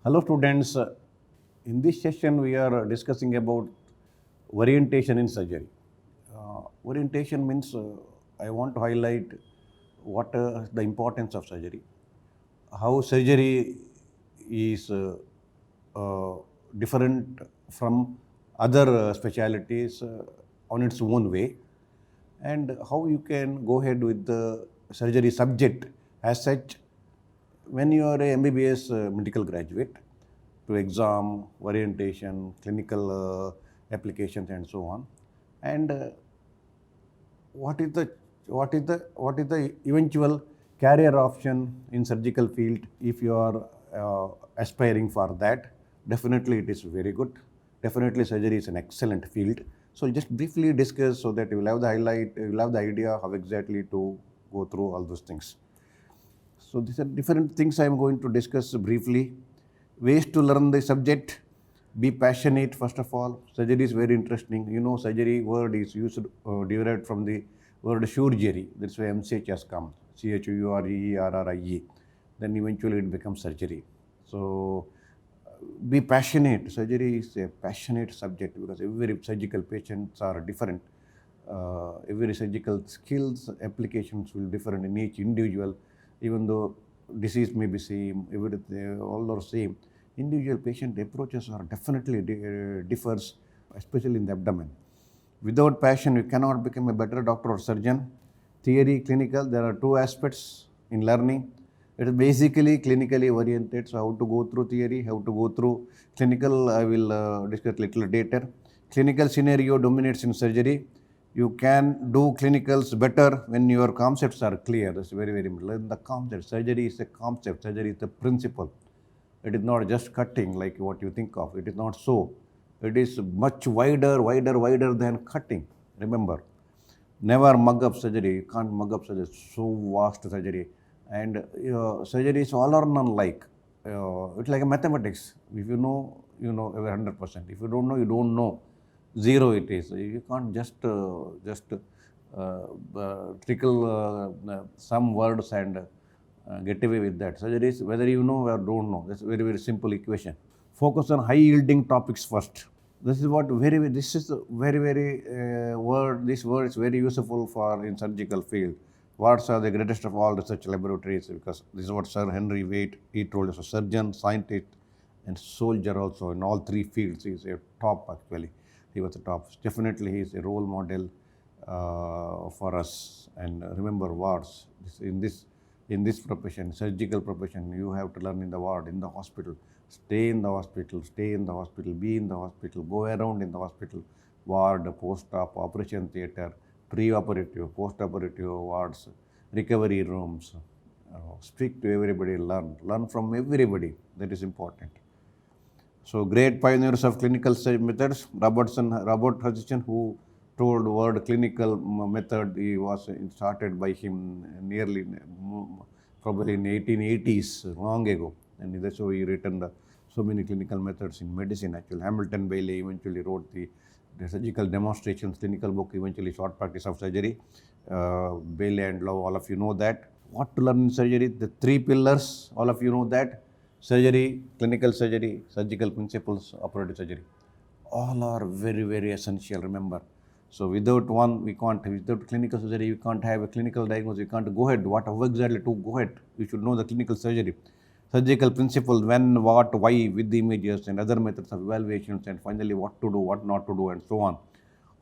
Hello students, in this session we are discussing about orientation in surgery. Orientation means I want to highlight what the importance of surgery, how surgery is uh, different from other specialities on its own way, and how you can go ahead with the surgery subject as such when you are a MBBS medical graduate to exam, orientation, clinical applications, and so on. And what is the eventual career option in surgical field if you are aspiring for that? Definitely, it is very good. Definitely, surgery is an excellent field. So, I'll just briefly discuss so that you will have the highlight, you will have the idea how exactly to go through all those things. So these are different things I am going to discuss briefly. Ways to learn the subject. Be passionate first of all. Surgery is very interesting. You know, surgery word is used derived from the word surgery. That's why MCH has come. CHURERRIE. Then eventually it becomes surgery. So be passionate. Surgery is a passionate subject because every surgical patients are different. Every surgical skills applications will differ in each individual, even though disease may be same, everything all are same. Individual patient approaches are definitely differs, especially in the abdomen. Without passion, you cannot become a better doctor or surgeon. Theory, clinical, there are two aspects in learning. It is basically clinically oriented. So how to go through theory, how to go through clinical, I will discuss little later. Clinical scenario dominates in surgery. You can do clinicals better when your concepts are clear. That's very, very important. The concept. Surgery is a concept. Surgery is a principle. It is not just cutting like what you think of. It is not so. It is much wider than cutting. Remember, never mug up surgery. You can't mug up surgery. So vast surgery. And surgery is all or none like. It's like a mathematics. If you know, you know 100%. If you don't know, you don't know. Zero it is. You can't just trickle some words and get away with that. Surgery is whether you know or don't know. That's a very, very simple equation. Focus on high yielding topics first. This is what this is very word. This word is very useful for in surgical field. Wards are the greatest of all research laboratories because this is what Sir Henry Waite he told us. A surgeon, scientist, and soldier also in all three fields. He is a top actually. He was the top. Definitely, he is a role model for us. And remember, wards in this profession, surgical profession, you have to learn in the ward, in the hospital. Stay in the hospital, be in the hospital, go around in the hospital, ward, post-op, operation theatre, pre-operative, post-operative wards, recovery rooms. Speak to everybody, learn from everybody. That is important. So great pioneers of clinical methods, Robert Hutchinson, who told word clinical method, he was started by him nearly probably in 1880s, long ago, and that's why he written so many clinical methods in medicine. Actually, Hamilton Bailey eventually wrote the surgical demonstrations clinical book, eventually short practice of surgery. Bailey and Love, all of you know that. What to learn in surgery? The three pillars, all of you know that. Surgery, clinical surgery, surgical principles, operative surgery. All are very, very essential, remember. So without one, without clinical surgery, we can't have a clinical diagnosis, we can't go ahead, what exactly to go ahead. You should know the clinical surgery. Surgical principles, when, what, why, with the images and other methods of evaluations, and finally what to do, what not to do, and so on.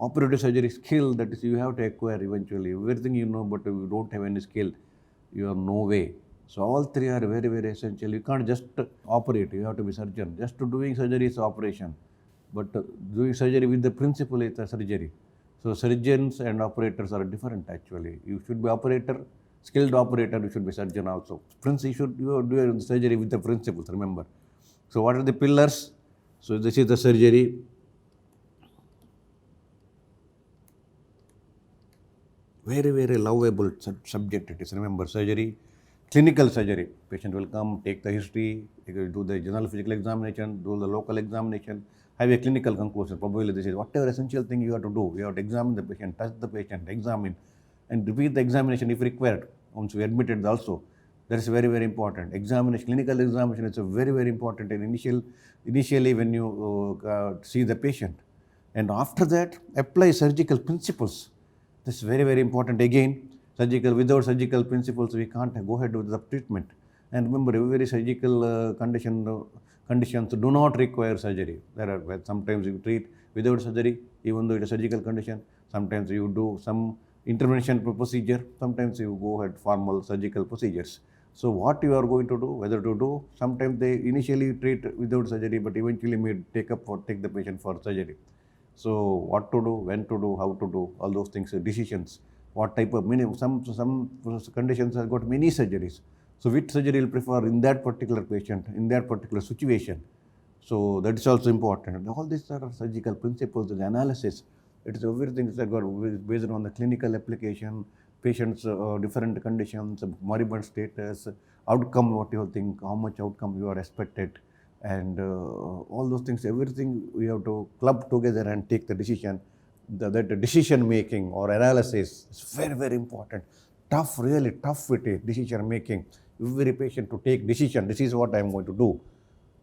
Operative surgery skill, that is you have to acquire eventually. Everything you know, but if you don't have any skill, you are no way. So all three are very, very essential. You can't just operate, you have to be surgeon. Just doing surgery is operation, but doing surgery with the principle is a surgery. So surgeons and operators are different actually. You should be operator, skilled operator, you should be surgeon also. You should do surgery with the principles, remember. So what are the pillars? So this is the surgery. Very, very lovable subject it is. Remember, surgery, clinical surgery. Patient will come, take the history, do the general physical examination, do the local examination, have a clinical conclusion. Probably this is whatever essential thing you have to do. You have to examine the patient, touch the patient, examine, and repeat the examination if required. Once we admitted also, That is very, very important. Examination, clinical examination is a very, very important and initially when you see the patient. And after that, apply surgical principles. This is very, very important. Again, without surgical principles, we can't go ahead with the treatment. And remember, every surgical conditions do not require surgery. There are sometimes you treat without surgery, even though it's a surgical condition. Sometimes you do some intervention procedure. Sometimes you go ahead formal surgical procedures. So what you are going to do, whether to do, sometimes they initially treat without surgery, but eventually may take the patient for surgery. So what to do, when to do, how to do, all those things, decisions. What type of some conditions have got many surgeries. So which surgery will prefer in that particular patient, in that particular situation. So that is also important. All these are surgical principles, the analysis. It is everything that got based on the clinical application, patients, different conditions, moribund status, outcome, what you think, how much outcome you are expected, and all those things, everything we have to club together and take the decision. That decision making or analysis is very, very important. Tough, really tough it is, decision making. Every patient to take decision, this is what I am going to do.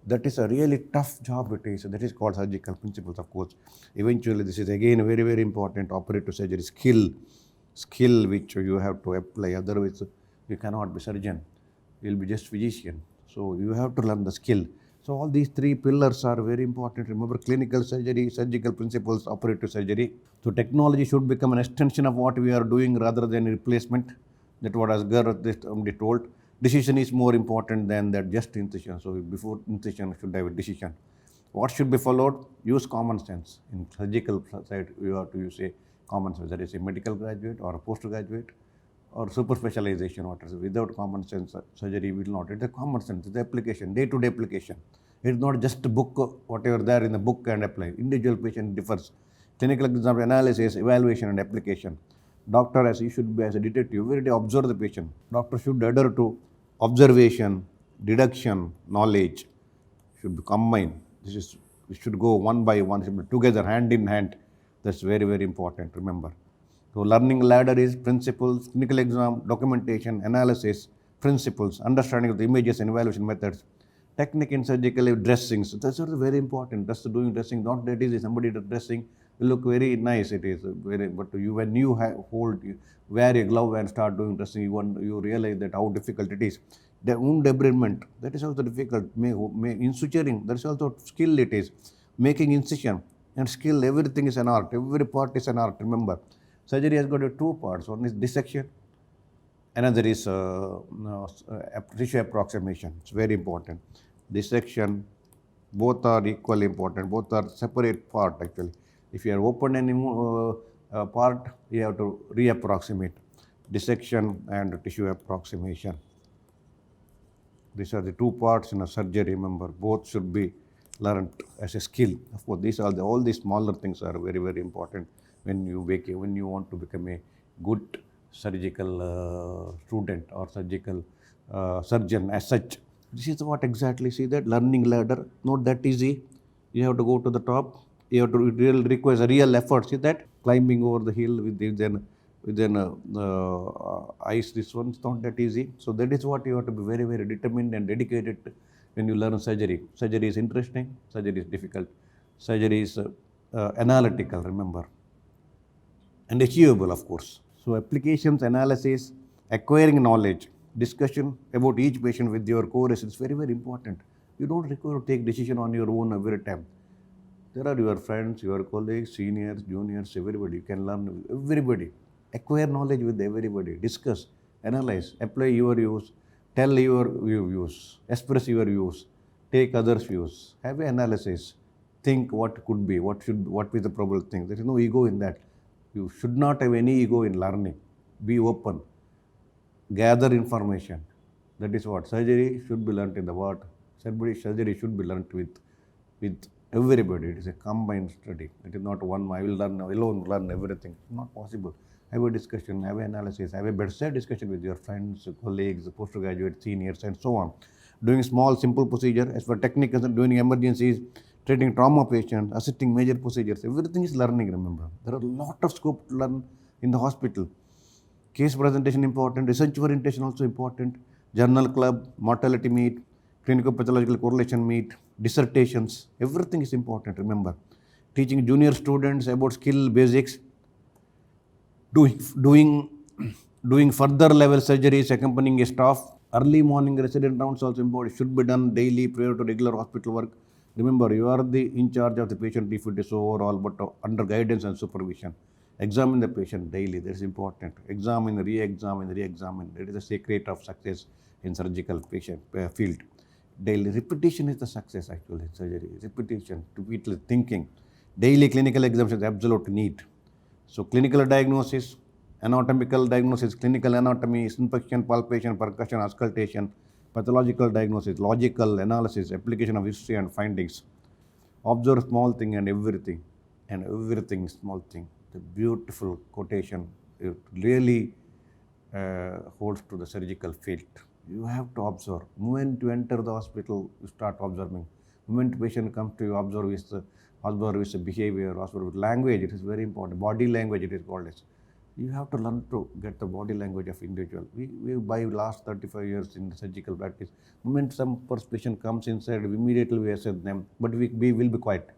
That is a really tough job it is. That is called surgical principles, of course. Eventually, this is again very, very important. Operative surgery skill which you have to apply. Otherwise, you cannot be surgeon. You will be just physician. So you have to learn the skill. So all these three pillars are very important. Remember, clinical surgery, surgical principles, operative surgery. So technology should become an extension of what we are doing rather than a replacement. That's what as Gar told. Decision is more important than that just incision. So before incision should have a decision. What should be followed? Use common sense. In surgical side, you have to use a common sense. That is a medical graduate or a postgraduate or super specialization. Without common sense, surgery will not. It's a common sense. It's the application, day-to-day application. It's not just a book, whatever there in the book and apply. Individual patient differs. Clinical exam analysis, evaluation and application. Doctor, as you should be as a detective, every day observe the patient. Doctor should adhere to observation, deduction, knowledge should be combined. We should go one by one, should be together, hand in hand. That's very, very important, remember. So learning ladder is principles, clinical exam, documentation, analysis, principles, understanding of the images and evaluation methods, technique in surgical dressings. That's also very important. Just doing dressing, not that easy. Somebody dressing will look very nice. It is very, but when you wear a glove and start doing dressing, you realize that how difficult it is. The wound debridement, that is also difficult. In suturing, that is also skill it is. Making incision and skill, everything is an art. Every part is an art. Remember, surgery has got two parts. One is dissection, another is tissue approximation. It's very important. Dissection, both are equally important. Both are separate part actually. If you are open any part, you have to reapproximate. Dissection and tissue approximation. These are the two parts in a surgery. Remember, both should be learned as a skill. Of course, all these smaller things are very, very important when you want to become a good surgical student or surgical surgeon as such. This is what exactly, see that learning ladder, not that easy. You have to go to the top. You have to requires a real effort. See that climbing over the hill within ice. This one is not that easy. So that is what you have to be very, very determined and dedicated when you learn surgery. Surgery is interesting. Surgery is difficult. Surgery is analytical. Remember, and achievable, of course. So applications, analysis, acquiring knowledge, discussion about each patient with your co-residents is very, very important. You don't require to take decision on your own every time. There are your friends, your colleagues, seniors, juniors, everybody. You can learn everybody. Acquire knowledge with everybody. Discuss, analyze, apply your views, tell your views, express your views, take others' views, have an analysis, think what could be, what is the probable thing. There is no ego in that. You should not have any ego in learning. Be open. Gather information. That is what surgery should be learnt in the what. Surgery should be learnt with everybody. It is a combined study. It is not one. I will learn everything. It's not possible. Have a discussion, have an analysis, have a bedside discussion with your friends, colleagues, postgraduate, seniors, and so on. Doing small, simple procedure. As for technique, doing emergencies, treating trauma patients, assisting major procedures. Everything is learning, remember. There are a lot of scope to learn in the hospital. Case presentation important, research orientation also important. journal club, mortality meet, clinical pathological correlation meet, dissertations, everything is important, remember. Teaching junior students about skill basics, doing doing further level surgeries accompanying a staff. Early morning resident rounds also important, should be done daily prior to regular hospital work. Remember, you are the in charge of the patient if it is overall, but under guidance and supervision. Examine the patient daily, that is important. Examine, re-examine, re-examine. That is the secret of success in surgical patient field. Daily repetition is the success actually in surgery. Repetition, repeatedly thinking. Daily clinical exams is absolute need. So clinical diagnosis, anatomical diagnosis, clinical anatomy, infection, palpation, percussion, auscultation, pathological diagnosis, logical analysis, application of history and findings. Observe small thing and everything small thing. The beautiful quotation, it really holds to the surgical field. You have to observe. Moment you enter the hospital, you start observing. Moment patient comes to you, observe his behavior, observe with language. It is very important. Body language, it is called as. You have to learn to get the body language of individual. We by last 35 years in surgical practice, moment some first patient comes inside, immediately we assess them, but we will be quiet.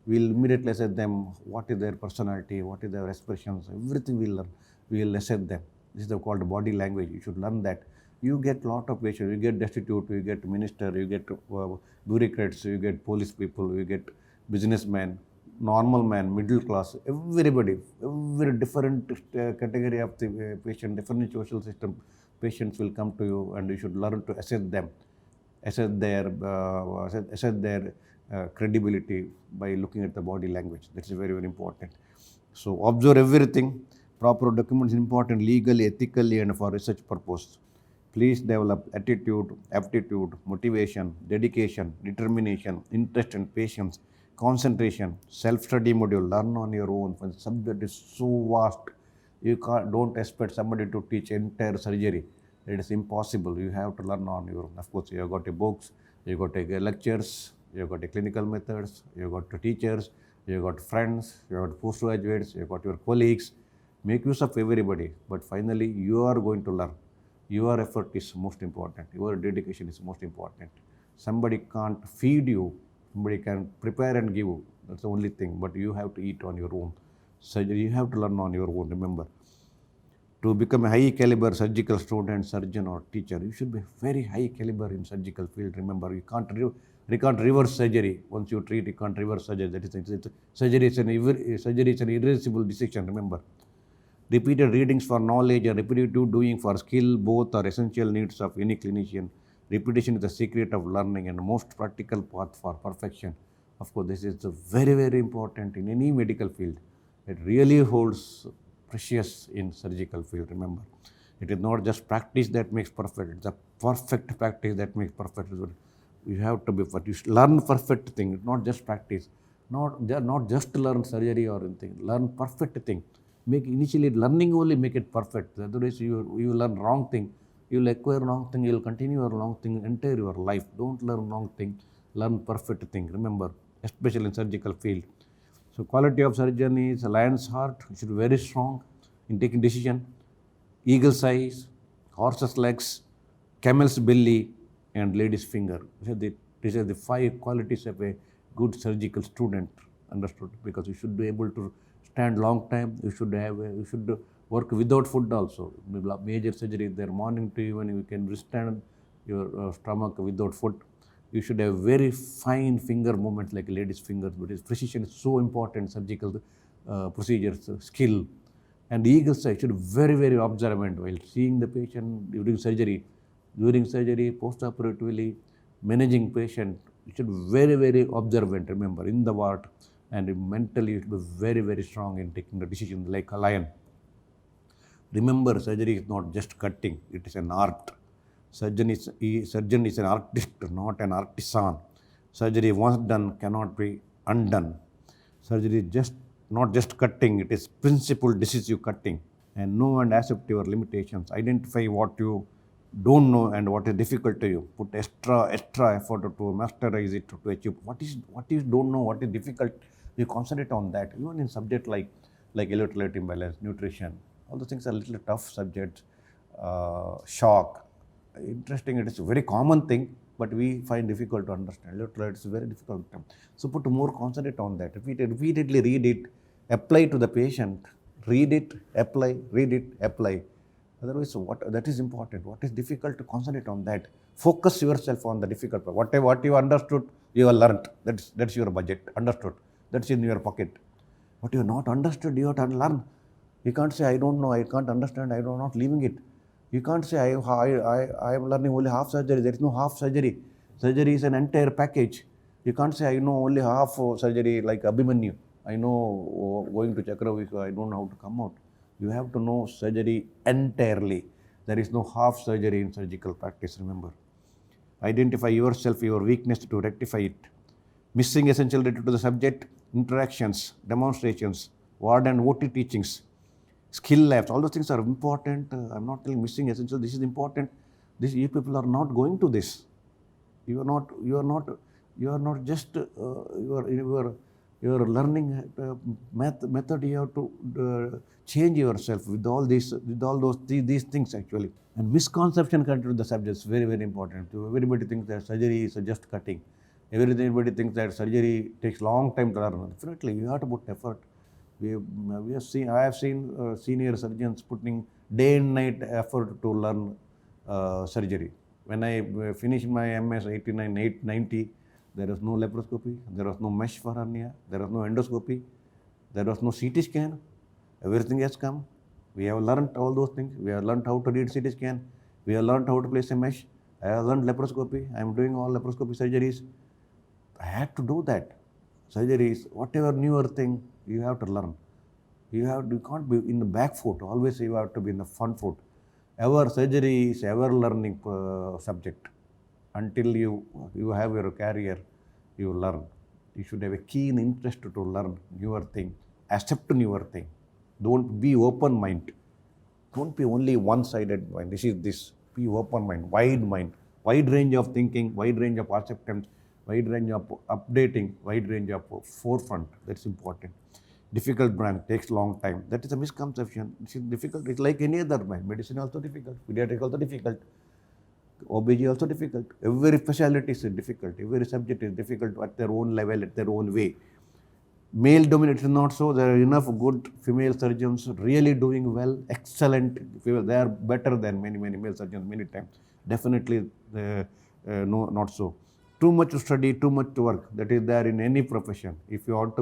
We'll immediately assess them, what is their personality, what is their expressions, everything we'll learn. We'll assess them. This is called body language. You should learn that. You get lot of patients, you get destitute, you get minister, you get bureaucrats, you get police people, you get businessmen, normal man, middle class, everybody, every different category of the patient, different social system patients will come to you, and you should learn to assess them, assess their credibility by looking at the body language. That's very, very important. So observe everything. Proper documents important legally, ethically, and for research purpose. Please develop attitude, aptitude, motivation, dedication, determination, interest and patience, concentration, self-study module, learn on your own. The subject is so vast. You don't expect somebody to teach entire surgery. It is impossible. You have to learn on your own. Of course, you have got books, you have got lectures, you have got clinical methods, you have got teachers, you have got friends, you have got postgraduates, you have got your colleagues. Make use of everybody, but finally you are going to learn. Your effort is most important. Your dedication is most important. Somebody can't feed you. Somebody can prepare and give. That's the only thing. But you have to eat on your own. Surgery, you have to learn on your own. Remember, to become a high caliber surgical student, surgeon, or teacher, you should be very high caliber in surgical field. Remember, you can't reverse surgery. Once you treat, you can't reverse surgery. That is, surgery is an irreversible decision. Remember. Repeated readings for knowledge and repetitive doing for skill, both are essential needs of any clinician. Repetition is the secret of learning and most practical path for perfection. Of course, this is very, very important in any medical field. It really holds precious in surgical field, remember. It is not just practice that makes perfect, it's a perfect practice that makes perfect. You have to be, but you learn perfect thing, not just practice. Not just learn surgery or anything, learn perfect thing. Make initially learning only make it perfect. Otherwise you learn wrong thing, you will acquire wrong thing, you will continue your wrong thing entire your life. Don't learn wrong thing, learn perfect thing. Remember, especially in surgical field. So quality of surgeon is a lion's heart. It should be very strong in taking decision. Eagle's eyes, horse's legs, camel's belly, and lady's finger. These are the 5 qualities of a good surgical student. Understood? Because you should be able to stand long time. You should work without food also. Major surgery, there morning to evening, you can withstand your stomach without food. You should have very fine finger movements like lady's fingers, but precision is so important. Surgical procedures, skill, and the eagle's eye should be very, very observant while seeing the patient during surgery, post-operatively, managing patient. You should be very, very observant. Remember, in the ward. And mentally, it was very, very strong in taking the decision like a lion. Remember, surgery is not just cutting, it is an art. Surgeon is an artist, not an artisan. Surgery once done cannot be undone. Surgery is not just cutting, it is principled decisive cutting. And know and accept your limitations. Identify what you don't know and what is difficult to you. Put extra effort to masterize it, to achieve. What is don't know, what is difficult, you concentrate on that. Even in subject like electrolyte imbalance, nutrition, all those things are little tough subjects. Shock, interesting. It is a very common thing, but we find difficult to understand. Literally, it's very difficult. So put more concentrate on that. Repeatedly read it, apply to the patient. Read it, apply, read it, apply. Otherwise, that is important. What is difficult to concentrate on that. Focus yourself on the difficult part. What you understood, you have learnt. That's your budget. Understood. That's in your pocket. What you have not understood, you have to learn. You can't say, I don't know, I can't understand, I am not leaving it. You can't say, I am learning only half surgery. There is no half surgery. Surgery is an entire package. You can't say, I know only half surgery like Abhimanyu. I know going to Chakravika, I don't know how to come out. You have to know surgery entirely. There is no half surgery in surgical practice, remember. Identify yourself, your weakness to rectify it. Missing essential data to the subject, interactions, demonstrations, ward and OT teachings, skill labs, all those things are important. I'm not telling missing essential, this is important. You people are not going to this. You are not just, you are learning method. You have to change yourself with all these things actually. And misconception connected to the subject is very, very important. Everybody thinks that surgery is just cutting. Everybody thinks that surgery takes long time to learn. Definitely, you have to put effort. I have seen senior surgeons putting day and night effort to learn surgery. When I finished my MS 89, there was no laparoscopy, there was no mesh for hernia, there was no endoscopy, there was no CT scan. Everything has come. We have learned all those things. We have learned how to read CT scan. We have learned how to place a mesh. I have learned laparoscopy. I am doing all laparoscopy surgeries. I had to do that. Surgeries, whatever newer thing, you have to learn. You can't be in the back foot. Always you have to be in the front foot. Surgery is ever learning subject. Until you have your career, you learn. You should have a keen interest to learn newer thing. Accept newer thing. Don't be open mind. Don't be only one-sided mind. This is this. Be open mind, wide range of thinking, wide range of acceptance, wide range of updating, wide range of forefront. That's important. Difficult branch takes long time. That is a misconception. It's difficult. It's like any other branch. Medicine also difficult. Pediatric also difficult. OBG also difficult. Every specialty is difficult. Every subject is difficult at their own level, at their own way. Male dominated not so. There are enough good female surgeons really doing well, excellent. They are better than many male surgeons many times. Definitely, no, not so. Too much to study, too much to work. That is there in any profession. If you want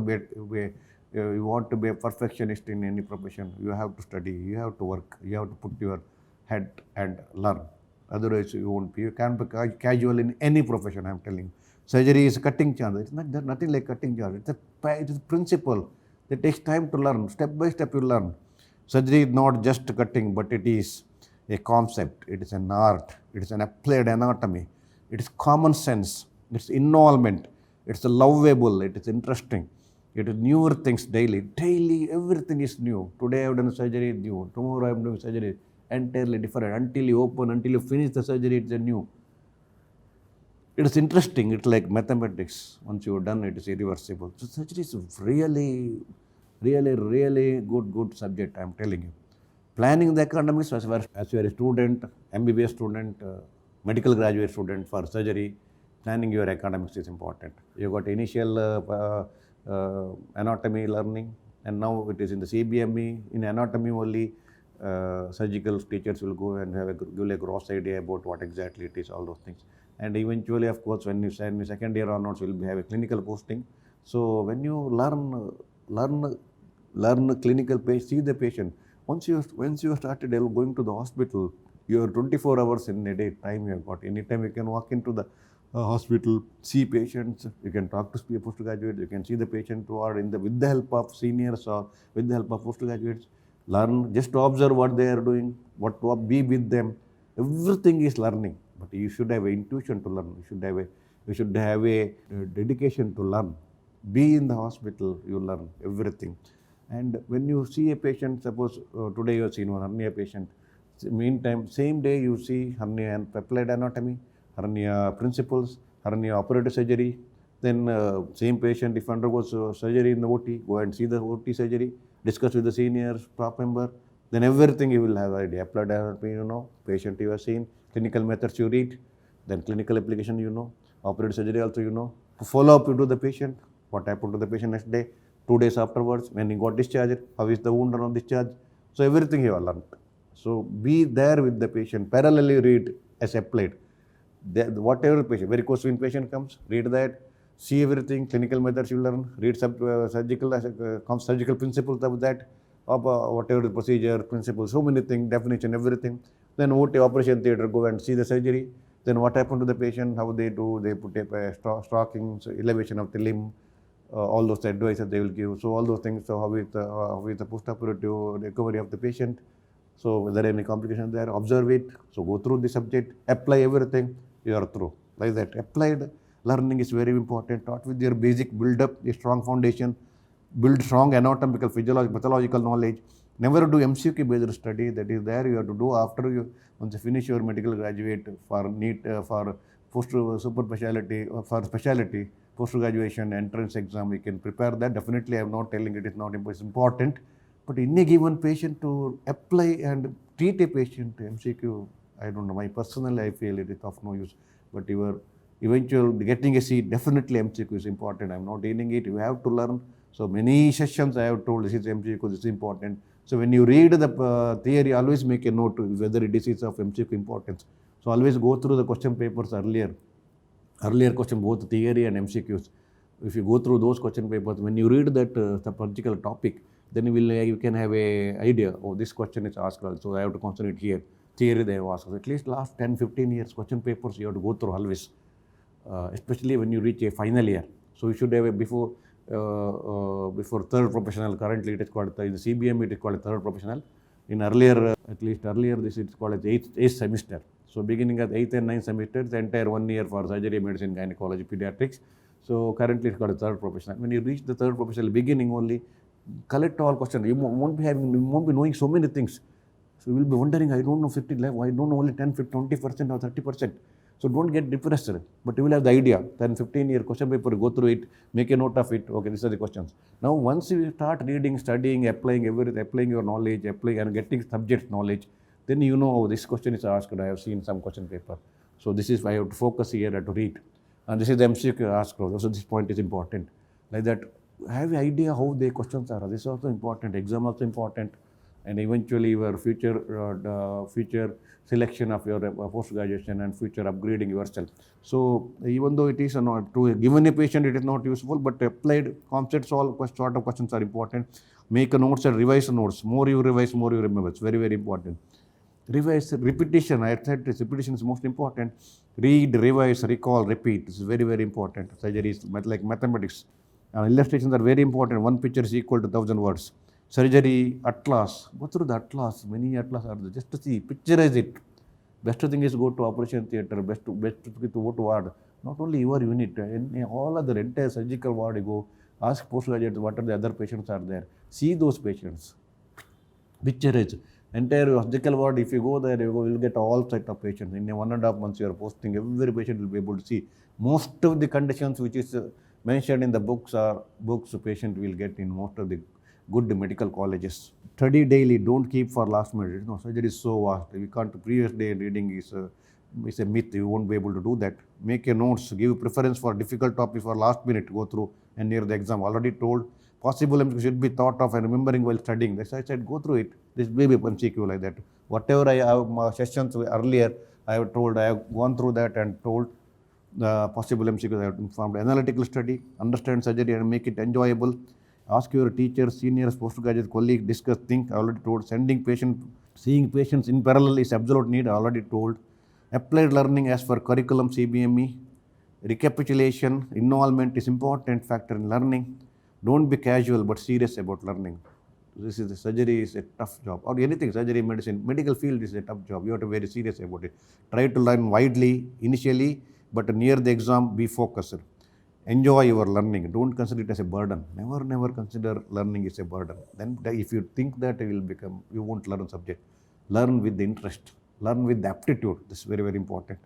to be a perfectionist in any profession, you have to study, you have to work, you have to put your head and learn. Otherwise, you won't be. You can't be casual in any profession. I'm telling you. Surgery is cutting charge. It's nothing like cutting charge. It is a principle that takes time to learn. Step by step you learn. Surgery is not just cutting, but it is a concept. It is an art. It is an applied anatomy. It is common sense. It's involvement. It's lovable. It is interesting. It is newer things daily. Daily, everything is new. Today I have done surgery, new. Tomorrow I am doing surgery, entirely different. Until you finish the surgery, it's a new. It is interesting. It's like mathematics. Once you are done, it is irreversible. So surgery is really good subject, I am telling you. Planning the academics as you are a student, MBBS student, medical graduate student for surgery, planning your academics is important. You got initial anatomy learning, and now it is in the CBME. In anatomy only, surgical teachers will go and give a gross idea about what exactly it is, all those things. And eventually, of course, when you send second year onwards, you will have a clinical posting. So when you learn clinical patient, see the patient. Once you started going to the hospital, you are 24 hours in a day time you have got. Anytime you can walk into the hospital, see patients, you can talk to postgraduates, you can see the patient who are with the help of seniors or with the help of postgraduates. Learn, just observe what they are doing, be with them. Everything is learning, but you should have an intuition to learn. You should have a dedication to learn. Be in the hospital, you learn everything. And when you see a patient, suppose today you have seen one hernia patient, meantime, same day you see hernia and applied anatomy, hernia principles, hernia operative surgery, then same patient if undergoes surgery in the OT, go and see the OT surgery, discuss with the senior staff member, then everything you will have idea. Applied anatomy, patient you have seen, Clinical methods you read, then clinical application you know, operative surgery also you know. Follow up you do the patient, what happened to the patient next day, 2 days afterwards, when he got discharged, how is the wound on discharge. So everything you have learned. So be there with the patient, parallelly read as applied. Whatever patient, varicose vein patient comes, read that, see everything, clinical methods you learn, read surgical principles of that, of whatever the procedure, principles, so many things, definition, everything. Then OT, operation theatre, go and see the surgery. Then what happened to the patient, how they do, they put a stocking, so elevation of the limb, all those advices they will give. So all those things, so how is the post-operative recovery of the patient. So whether any complications there, observe it. So go through the subject, apply everything, you are through. Like that. Applied learning is very important. Start with your basic, build up a strong foundation, build strong anatomical, physiological, pathological knowledge. Never do MCQ based study. That is there you have to do after you, once you finish your medical graduate for NEET, for post super specialty, for specialty, post graduation entrance exam. You can prepare that. Definitely, I am not telling it is not important. But in a given patient to apply and treat a patient, MCQ, I don't know, personally I feel it is of no use. But your eventual getting a seat, definitely MCQ is important. I am not dealing it, you have to learn. So many sessions I have told this is MCQ, this is important. So when you read the theory, always make a note whether it is of MCQ importance. So always go through the question papers earlier question, both theory and MCQs. If you go through those question papers, when you read that the particular topic, then you can have a idea, oh, this question is asked, so I have to concentrate here. Theory they have asked. At least last 10-15 years question papers you have to go through always, especially when you reach a final year. So you should have a before third professional. Currently it is called, in the CBME it is called a third professional. In earlier, this is called as eighth semester. So beginning at 8th and 9th semester, the entire 1 year for surgery, medicine, gynecology, pediatrics. So currently it's called a third professional. When you reach the third professional, beginning only, collect all questions. You won't be knowing so many things. So you will be wondering, I don't know 50 left, I don't know only 10, 20% or 30%. So don't get depressed, but you will have the idea. 10, 15-year question paper, go through it, make a note of it. Okay, these are the questions. Now, once you start reading, studying, applying everything, applying your knowledge, applying and getting subject knowledge, then you know, oh, this question is asked. I have seen some question paper. So this is why I have to focus here, I have to read. And this is the MCQ asked. So this point is important. Like that, have an idea how the questions are. This is also important. Exam also important. And eventually your future selection of your post-graduation and future upgrading yourself. So even though it is not to given a patient, it is not useful, but applied concepts, all sort of questions are important. Make a notes and revise notes. More you revise, more you remember. It's very, very important. Revise, repetition. I said this repetition is most important. Read, revise, recall, repeat. This is very, very important. Surgery is like mathematics. Illustrations are very important. One picture is equal to 1,000 words. Surgery, atlas. Go through the atlas. Many atlas are there. Just to see, picturize it. Best thing is go to operation theatre. Best to go to ward. Not only your unit, in all other entire surgical ward you go. Ask postgraduates what are the other patients are there. See those patients. Picturize. Entire surgical ward, if you go there, you will get all types of patients. In 1.5 months you are posting, every patient will be able to see. Most of the conditions which is mentioned in the books patient will get in most of the good medical colleges. Study daily, don't keep for last minute. No, surgery is so vast. We can't, previous day reading is a myth. You won't be able to do that. Make your notes, give preference for difficult topics for last minute, go through and near the exam. Already told, possible MCQ should be thought of and remembering while studying. That's why I said go through it. This may be MCQ like that. Whatever I have sessions earlier, I have told, I have gone through that and told the possible MCQ. I have informed. Analytical study, understand surgery and make it enjoyable. Ask your teachers, seniors, postgraduate colleagues, discuss, think. I already told. Seeing patients in parallel is absolute need. I already told. Applied learning as per curriculum, CBME. Recapitulation, involvement is important factor in learning. Don't be casual but serious about learning. This is the surgery is a tough job, or anything, surgery, medicine, medical field is a tough job. You have to be very serious about it. Try to learn widely initially, but near the exam, be focused. Enjoy your learning. Don't consider it as a burden. Never consider learning is a burden. Then if you think that you won't learn subject. Learn with the interest. Learn with the aptitude. This is very, very important.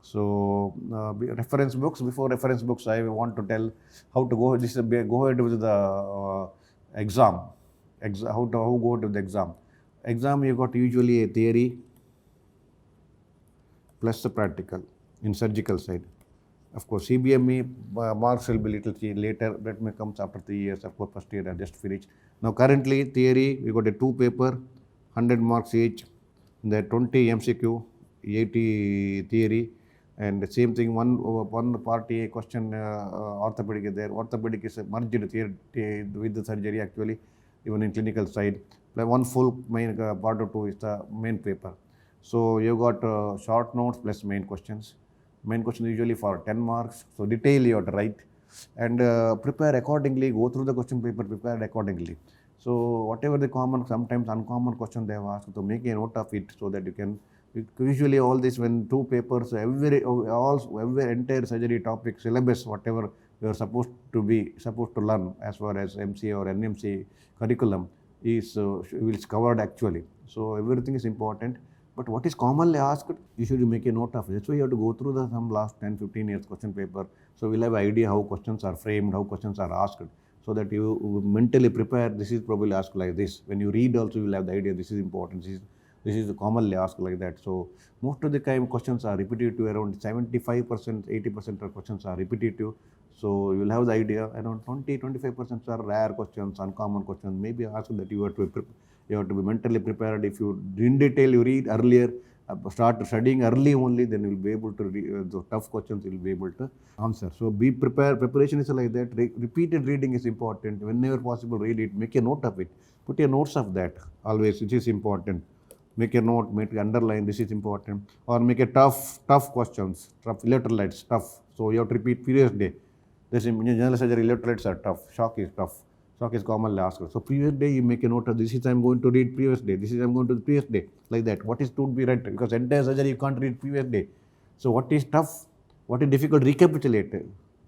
So reference books. Before reference books, I want to tell how to go. Go ahead with the exam. How go to the exam. Exam, you got usually a theory, plus the practical in surgical side. Of course, CBME marks will be little later. That may comes after 3 years. Of course, first year I just finished. Now currently theory we got a 2 paper, 100 marks each. The 20 MCQ, 80 theory, and the same thing. One part A question orthopedic is there. Orthopedic is merged theory with the surgery actually, even in clinical side. Like one full main part of 2 is the main paper. So you got short notes plus main questions. Main question is usually for 10 marks. So detail you have to write and prepare accordingly. Go through the question paper, prepare accordingly. So whatever the common, sometimes uncommon question they have asked, to make a note of it so that you can. Usually all this when 2 papers, every entire surgery topic syllabus, whatever you are supposed to learn as far as MCA or NMC curriculum is covered actually. So everything is important. But what is commonly asked, you should make a note of it. That's why you have to go through some last 10, 15 years question paper. So we'll have an idea how questions are framed, how questions are asked, so that you mentally prepare. This is probably asked like this. When you read also, you will have the idea. This is important. This is commonly asked like that. So most of the time questions are repetitive. Around 75%, 80% of questions are repetitive. So you will have the idea. Around 20-25% are rare questions, uncommon questions. Maybe asked that you have to be mentally prepared. If you in detail you read earlier, start studying early only, then you will be able to the tough questions you will be able to answer. So be prepared. Preparation is like that. Repeated reading is important. Whenever possible, read it. Make a note of it. Put a notes of that always. It is important. Make a note. Make underline. This is important. Or make a tough questions. Tough electrolytes. Tough. So you have to repeat previous day. This in general surgery electrolytes are tough. Shock is tough. Shock is commonly asked. So previous day you make a note of this is I am going to read previous day. This is I am going to the previous day. Like that. What is to be read? Because entire surgery you can't read previous day. So what is tough? What is difficult? Recapitulate.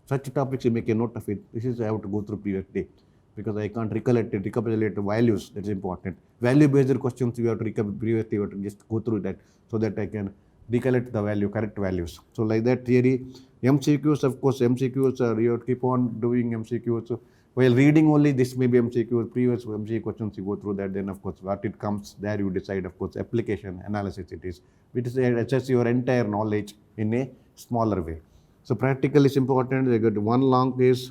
Such topics you make a note of it. This is I have to go through previous day. Because I can't recapitulate values. That's important. Value based questions you have to recapitulate previous day. You have to just go through that so that I can recollect the value, correct values. So like that theory. MCQs, of course, MCQs are, you have to keep on doing MCQs. So while reading only, this may be MCQ, previous MCQ questions, you go through that, then of course, what it comes, there you decide, of course, application, analysis it is, which is assess your entire knowledge in a smaller way. So practical is important. They got one long case,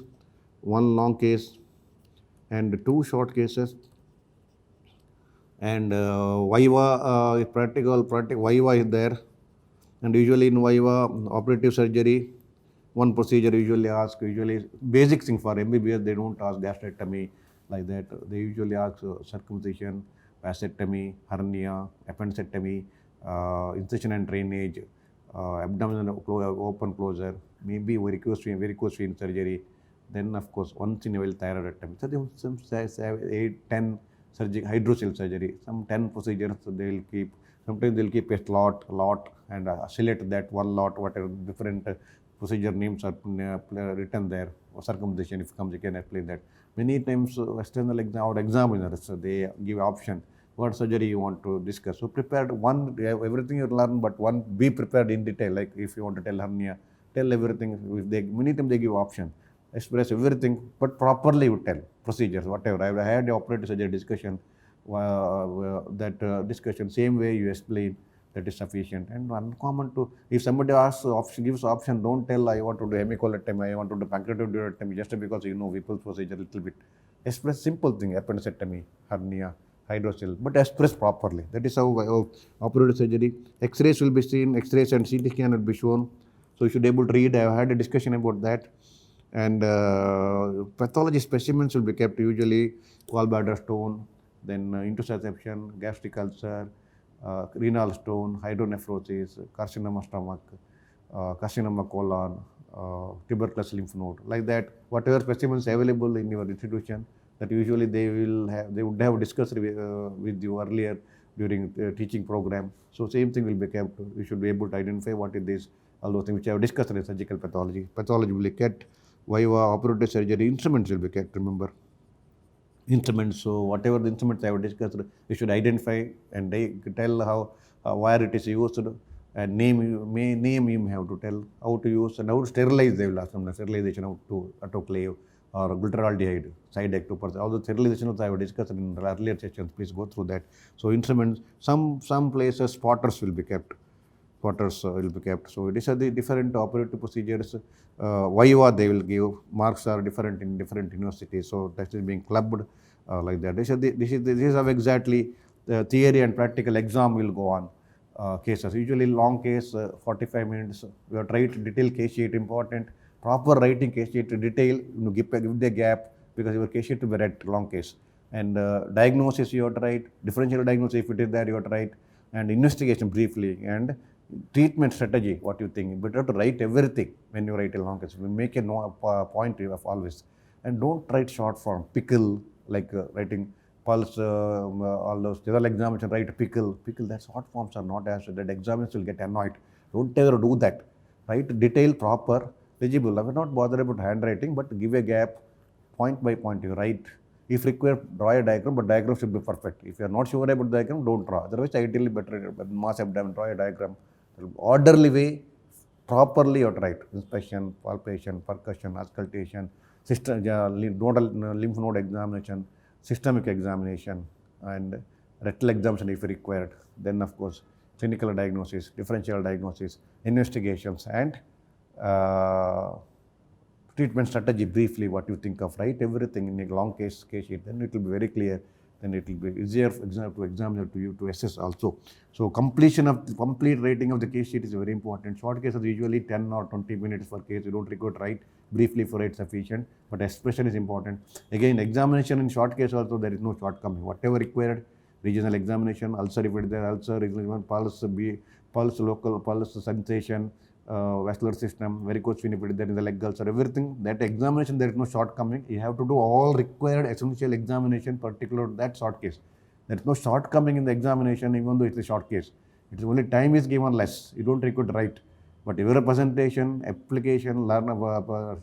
and 2 short cases, and Viva, practical, Viva is there, and usually in Viva, operative surgery, one procedure usually basic thing for MBBS, they don't ask gastrectomy like that. They usually ask circumcision, vasectomy, hernia, appendectomy, incision and drainage, abdominal open closure, maybe varicose vein surgery. Then of course once in a while thyroidectomy. So some 8, 10 hydrocele surgery, some 10 procedures they will keep. Sometimes they will keep a lot and select that one lot, whatever different procedure names are written there, or circumcision if comes, you can explain that. Many times external examiners, they give option, what surgery you want to discuss. So prepared one, everything you learn, but one, be prepared in detail, like if you want to tell hernia, tell everything. Many times they give option, express everything, but properly you tell, procedures, whatever. I had the operative surgery discussion, discussion, same way you explain, that is sufficient. And uncommon to, if somebody asks gives option, don't tell I want to do hemicolectomy, I want to do pancreatic duodenectomy, just because you know Whipple's procedure a little bit. Express simple thing, appendectomy, hernia, hydrocele, but express properly. That is how operative surgery. X-rays will be seen, X-rays and CT scan will be shown. So you should be able to read. I have had a discussion about that. And pathology specimens will be kept, usually gallbladder stone, then intussusception, gastric ulcer, renal stone, hydronephrosis, carcinoma stomach, carcinoma colon, tuberculous lymph node, like that. Whatever specimens available in your institution, that usually they would have discussed with you earlier during the teaching program. So same thing will be kept. You should be able to identify what it is, all those things which I have discussed in surgical pathology. Pathology will be kept. Viva, operative surgery, instruments will be kept, remember. Instruments, so whatever the instruments I have discussed, you should identify and tell how, where it is used, and name you have to tell, how to use, and how to sterilize. They will ask them sterilization, how to autoclave or glutaraldehyde, side act 2%. All the sterilizations I have discussed in earlier sessions, please go through that. So instruments, some places spotters will be kept. quarters will be kept. So these are the different operative procedures. Viva they will give. Marks are different in different universities. So that is being clubbed like that. This is how exactly the theory and practical exam will go on. Cases usually long case, 45 minutes. You have to write detailed case sheet, important. Proper writing case sheet, detail. Give the gap because your case sheet to be read long case. And diagnosis you have to write, differential diagnosis if it is there you have to write, and investigation briefly, and treatment strategy, what you think. But you have to write everything when you write a long case. Make a point of always. And don't write short form, pickle, like writing pulse, all those general examination, write pickle, that short forms are not as, that examiners will get annoyed. Don't ever do that. Write detail, proper, legible. I will not bother about handwriting, but give a gap, point by point you write. If required, draw a diagram, but diagram should be perfect. If you are not sure about the diagram, don't draw. Otherwise, ideally better, mass abdomen, draw a diagram. Orderly way, properly you have to write. Inspection, palpation, percussion, auscultation, system, nodal lymph node examination, systemic examination, and rectal examination if required. Then, of course, clinical diagnosis, differential diagnosis, investigations, and treatment strategy briefly, what you think of, right? Everything in a long case sheet, then it will be very clear. Then it will be easier for examiner to you to assess also. So complete rating of the case sheet is very important. Short cases usually 10 or 20 minutes per case. You don't require to write briefly for it sufficient, but expression is important. Again, examination in short case also there is no shortcoming. Whatever required, regional examination, ulcer if it is there, ulcer, pulse, local pulse sensation, vascular system, varicose vein if it is there in the leg ulcer, everything. That examination there is no shortcoming. You have to do all required essential examination, particular that short case. There is no shortcoming in the examination, even though it's a short case. It's only time is given less. You don't require to write. But your presentation, application,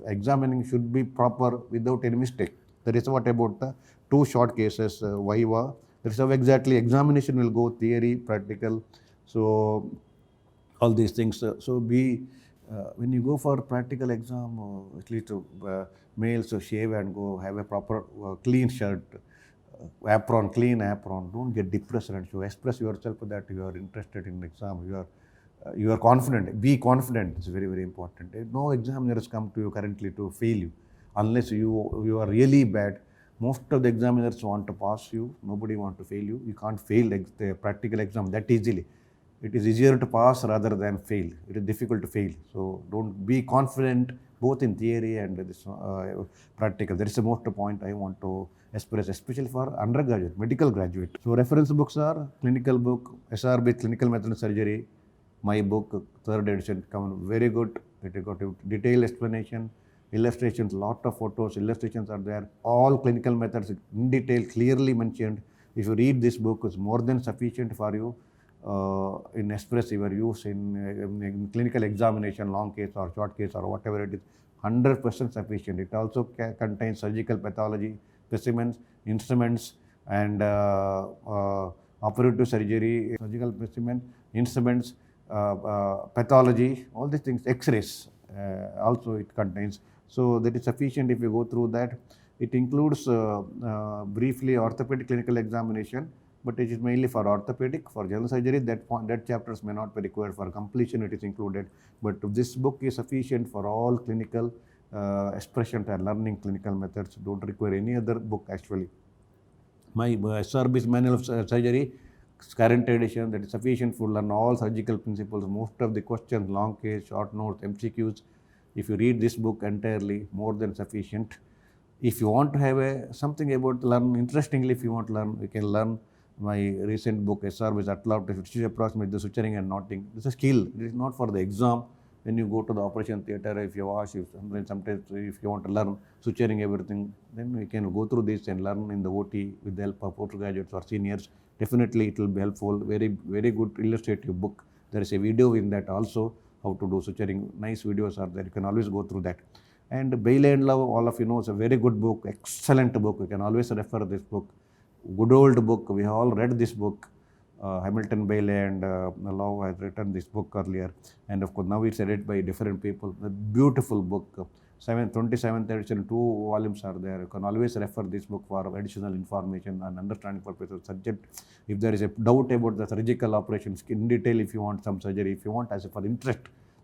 examining should be proper without any mistake. That is what about the two short cases, Viva. That is how exactly examination will go, theory, practical. So all these things. So when you go for practical exam, at least males shave and go have a proper clean shirt, apron, clean apron. Don't get depressed and so express yourself that you are interested in exam. You are confident. Be confident. It's very, very important. No examiners come to you currently to fail you, unless you are really bad. Most of the examiners want to pass you. Nobody want to fail you. You can't fail the practical exam that easily. It is easier to pass rather than fail. It is difficult to fail. So don't be confident both in theory and this practical. That is the most point I want to express, especially for undergraduate, medical graduate. So reference books are clinical book, SRB Clinical Method of Surgery, my book, 3rd edition, come very good. It got a detailed explanation, illustrations, lot of photos, illustrations are there. All clinical methods in detail, clearly mentioned. If you read this book, it's more than sufficient for you. In express your use in clinical examination, long case or short case or whatever it is, 100% sufficient. It also contains surgical pathology, specimens, instruments, and operative surgery, surgical specimen, instruments, pathology, all these things, X-rays also it contains. So that is sufficient if you go through that. It includes briefly orthopedic clinical examination, but it is mainly for orthopedic. For general surgery, that chapters may not be required. For completion, it is included. But this book is sufficient for all clinical expression and learning clinical methods. Don't require any other book actually. My SRB Manual of Surgery, current edition, that is sufficient for learn all surgical principles. Most of the questions, long case, short notes, MCQs. If you read this book entirely, more than sufficient. If you want to have something about learn, interestingly, if you want to learn, you can learn my recent book, SRB is Atlav to approximate the suturing and knotting. This is a skill. It is not for the exam. When you go to the operation theatre, if you watch, sometimes if you want to learn suturing everything, then you can go through this and learn in the OT with the help of postgraduates or seniors. Definitely it will be helpful. Very, very good illustrative book. There is a video in that also, how to do suturing. Nice videos are there. You can always go through that. And Bailey and Love, all of you know, is a very good book, excellent book. You can always refer this book. Good old book. We have all read this book. Hamilton, Bailey and Love has written this book earlier. And of course, now it's edited by different people. A beautiful book. 27th edition, 2 volumes are there. You can always refer this book for additional information and understanding purpose of subject. If there is a doubt about the surgical operations in detail, if you want some surgery, if you want as for interest,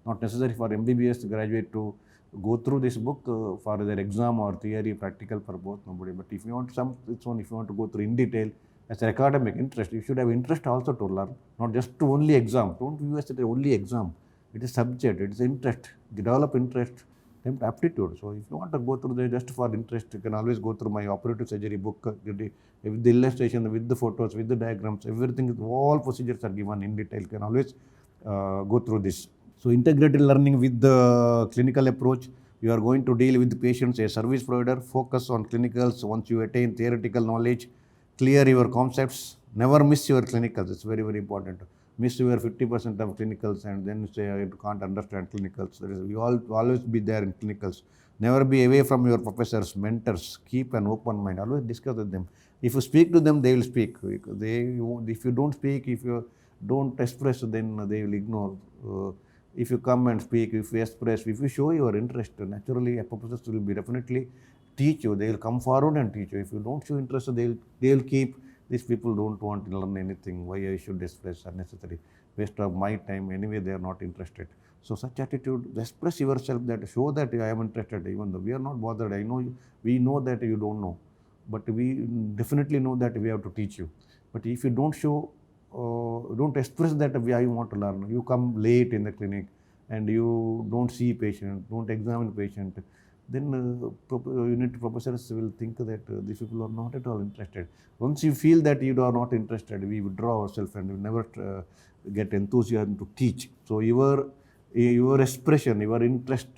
not necessary for MBBS graduate to go through this book for their exam or theory, practical for both, nobody. But if you want if you want to go through in detail as an academic interest, you should have interest also to learn, not just to only exam. Don't view as only exam. It is subject, it is interest. Develop interest, then aptitude. So if you want to go through the just for interest, you can always go through my operative surgery book with the illustration, with the photos, with the diagrams, everything, all procedures are given in detail. You can always go through this. So integrated learning with the clinical approach, you are going to deal with the patients, a service provider, focus on clinicals. Once you attain theoretical knowledge, clear your concepts, never miss your clinicals. It's very, very important. Miss your 50% of clinicals and then say you can't understand clinicals. We all always be there in clinicals. Never be away from your professors, mentors. Keep an open mind. Always discuss with them. If you speak to them, they will speak. If you don't speak, if you don't express, then they will ignore. If you come and speak, if you express, if you show your interest, naturally a professor will be definitely teach you. They will come forward and teach you. If you don't show interest, they will keep. These people don't want to learn anything. Why I should express unnecessary? Waste of my time. Anyway, they are not interested. So such attitude, express yourself, that show that I am interested, even though we are not bothered. I know you, we know that you don't know, but we definitely know that we have to teach you. But if you don't show, don't express that I want to learn, you come late in the clinic and you don't see patient, don't examine patient, then unit professors will think that these people are not at all interested. Once you feel that you are not interested, we withdraw ourselves and we never get enthusiasm to teach. So your expression, your interest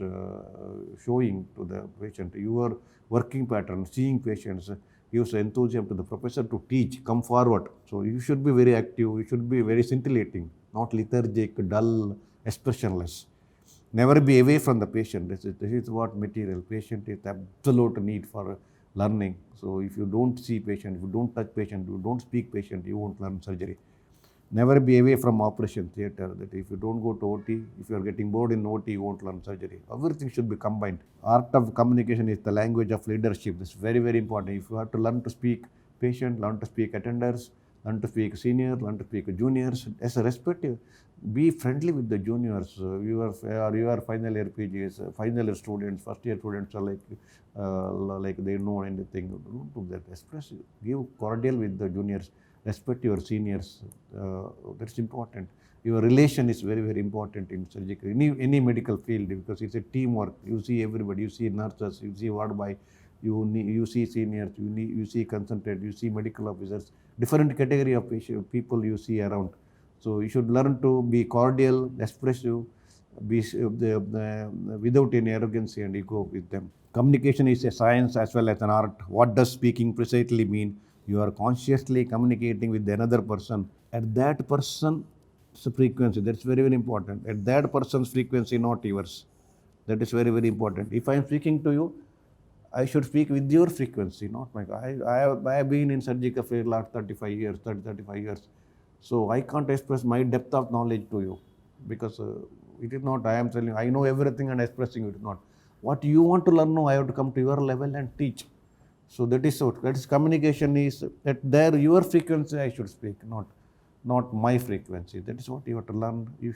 showing to the patient, your working pattern, seeing patients, gives enthusiasm to the professor to teach, come forward. So you should be very active, you should be very scintillating, not lethargic, dull, expressionless. Never be away from the patient. This is what material. Patient is the absolute need for learning. So if you don't see patient, if you don't touch patient, you don't speak patient, you won't learn surgery. Never be away from operation theatre. That if you don't go to OT, if you are getting bored in OT, you won't learn surgery. Everything should be combined. Art of communication is the language of leadership. This is very, very important. If you have to learn to speak patient, learn to speak attenders, learn to speak senior, learn to speak juniors. As a respective, be friendly with the juniors. You are final year PGs, final year students, first year students are like they know anything. Don't do that. Express, give cordial with the juniors. Respect your seniors. That's important. Your relation is very, very important in surgical, any medical field, because it's a teamwork. You see everybody. You see nurses. You see ward boy. You see seniors. You see consultant. You see medical officers. Different category of people you see around. So you should learn to be cordial, expressive, be without any arrogance and ego with them. Communication is a science as well as an art. What does speaking precisely mean? You are consciously communicating with another person at that person's frequency. That's very, very important. At that person's frequency, not yours. That is very, very important. If I am speaking to you, I should speak with your frequency, not my. I have been in surgical field last 35 years. So I can't express my depth of knowledge to you, because it is not. I am telling you, I know everything and expressing it. Not what you want to learn. No, I have to come to your level and teach. So that is so. That is communication is at there your frequency I should speak, not my frequency. That is what you have to learn. You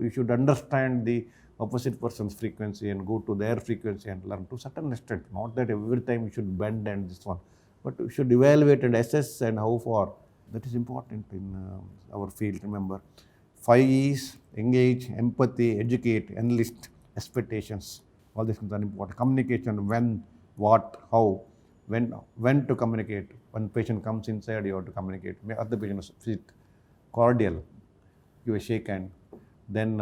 should understand the opposite person's frequency and go to their frequency and learn to certain extent. Not that every time you should bend and this one, but you should evaluate and assess and how far. That is important in our field. Remember, 5 E's: engage, empathy, educate, enlist, expectations. All these things are important. Communication: when, what, how. When to communicate. When patient comes inside, you have to communicate. Other patient sit cordial, give a shake hand. Then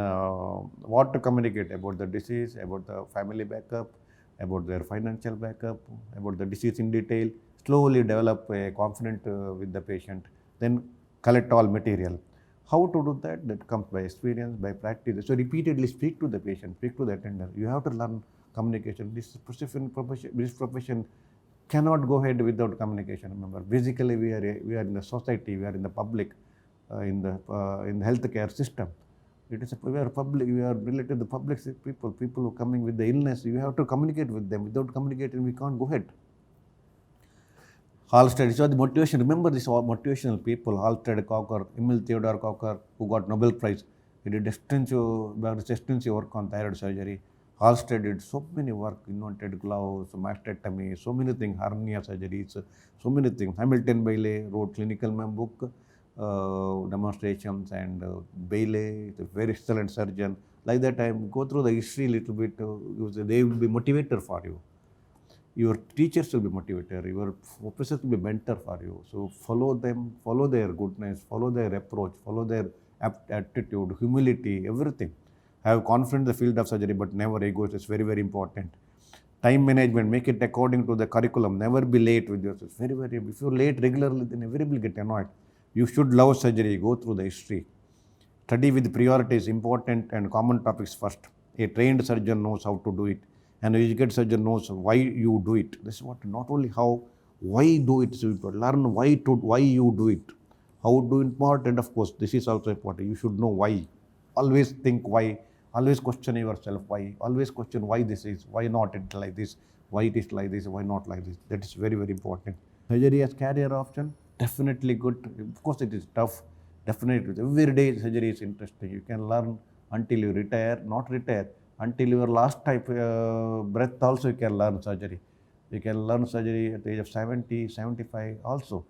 what to communicate about the disease, about the family backup, about their financial backup, about the disease in detail. Slowly develop a confidence with the patient. Then collect all material. How to do that? That comes by experience, by practice. So repeatedly speak to the patient, speak to the attendant. You have to learn communication. This profession cannot go ahead without communication. Remember, basically we are in the society, we are in the public, in the healthcare system. It is we are public, we are related to the public people who are coming with the illness. You have to communicate with them. Without communicating, we can't go ahead. Halstead, so the motivation, remember this all motivational people, Halstead, Cocker, Emil Theodore Cocker, who got Nobel Prize. He did extensive work on thyroid surgery. Halstead did so many work, invented gloves, mastectomy, so many things, hernia surgeries, so many things. Hamilton Bailey wrote clinical book, demonstrations, and Bailey is a very excellent surgeon. Like that, I go through the history a little bit. They will be motivator for you. Your teachers will be motivator, your professors will be mentor for you. So follow them, follow their goodness, follow their approach, follow their attitude, humility, everything. Have confidence in the field of surgery, but never egoist. It's very, very important. Time management, make it according to the curriculum. Never be late with yourself. Very, very. If you're late regularly, then everybody will get annoyed. You should love surgery. Go through the history. Study with priorities, important and common topics first. A trained surgeon knows how to do it. An educated surgeon knows why you do it. This is what, not only how, why do it. So learn why you do it. How do important, of course, this is also important. You should know why. Always think why. Always question yourself why. Always question why this is, why not it like this, why it is like this, why not like this. That is very, very important. Surgery as career option, definitely good. Of course, it is tough. Definitely. Every day surgery is interesting. You can learn until you retire, not retire. Until your last breath also you can learn surgery. You can learn surgery at the age of 70, 75 also.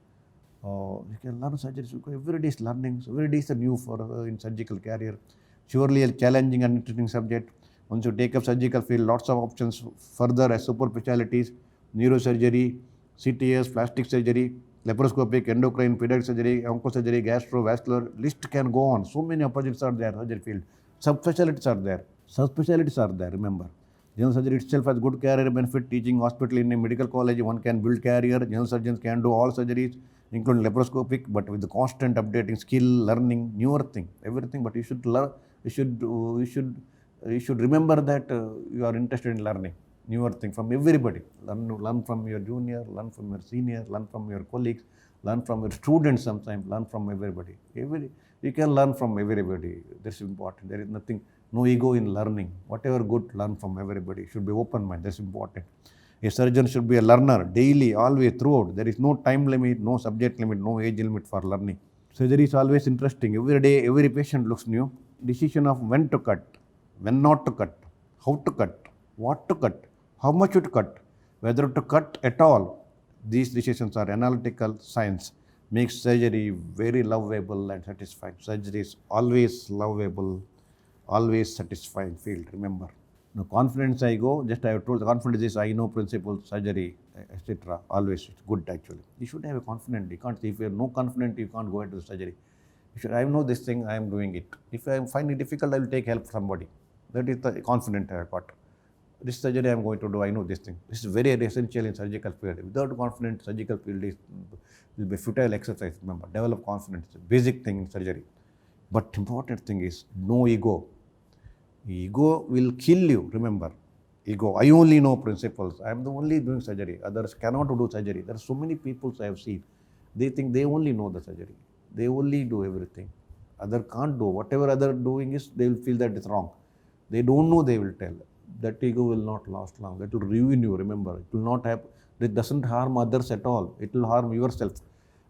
You can learn surgery. So every day is learning. So every day is a new for in surgical career. Surely a challenging and interesting subject. Once you take up surgical field, lots of options further as super specialties, neurosurgery, CTS, plastic surgery, laparoscopic, endocrine, pediatric surgery, oncosurgery, gastrovascular, list can go on. So many opportunities are there, surgery field. Subspecialties are there. Subspecialties are there, remember. General surgery itself has good career benefit. Teaching hospital in a medical college, one can build career. General surgeons can do all surgeries, including laparoscopic, but with the constant updating, skill, learning, newer thing, everything. But you should learn. You should remember that you are interested in learning newer thing from everybody. Learn from your junior, learn from your senior, learn from your colleagues, learn from your students sometimes, learn from everybody. You can learn from everybody. That's important. There is nothing, no ego in learning. Whatever good, learn from everybody. Should be open mind. That's important. A surgeon should be a learner daily, always, throughout. There is no time limit, no subject limit, no age limit for learning. Surgery is always interesting. Every day, every patient looks new. Decision of when to cut, when not to cut, how to cut, what to cut, how much to cut, whether to cut at all. These decisions are analytical science. Makes surgery very lovable and satisfying. Surgery is always lovable, always satisfying field, remember. Now, confidence I go, just I have told the confidence is I know principles, surgery, etc. Always it's good actually. You should have a confidence. You can't, if you have no confidence, you can't go into the surgery. You should, I know this thing, I am doing it. If I find it difficult, I will take help from somebody. That is the confidence I have got. This surgery I am going to do, I know this thing. This is very essential in surgical field. Without confidence, surgical field will be futile exercise. Remember, develop confidence. It's a basic thing in surgery. But important thing is no ego. Ego will kill you, remember. Ego, I only know principles. I am the only doing surgery. Others cannot do surgery. There are so many people I have seen. They think they only know the surgery. They only do everything. Other can't do. Whatever other doing is, they will feel that it's wrong. They don't know, they will tell. That ego will not last long. That will ruin you, remember. It will not have, it doesn't harm others at all. It will harm yourself.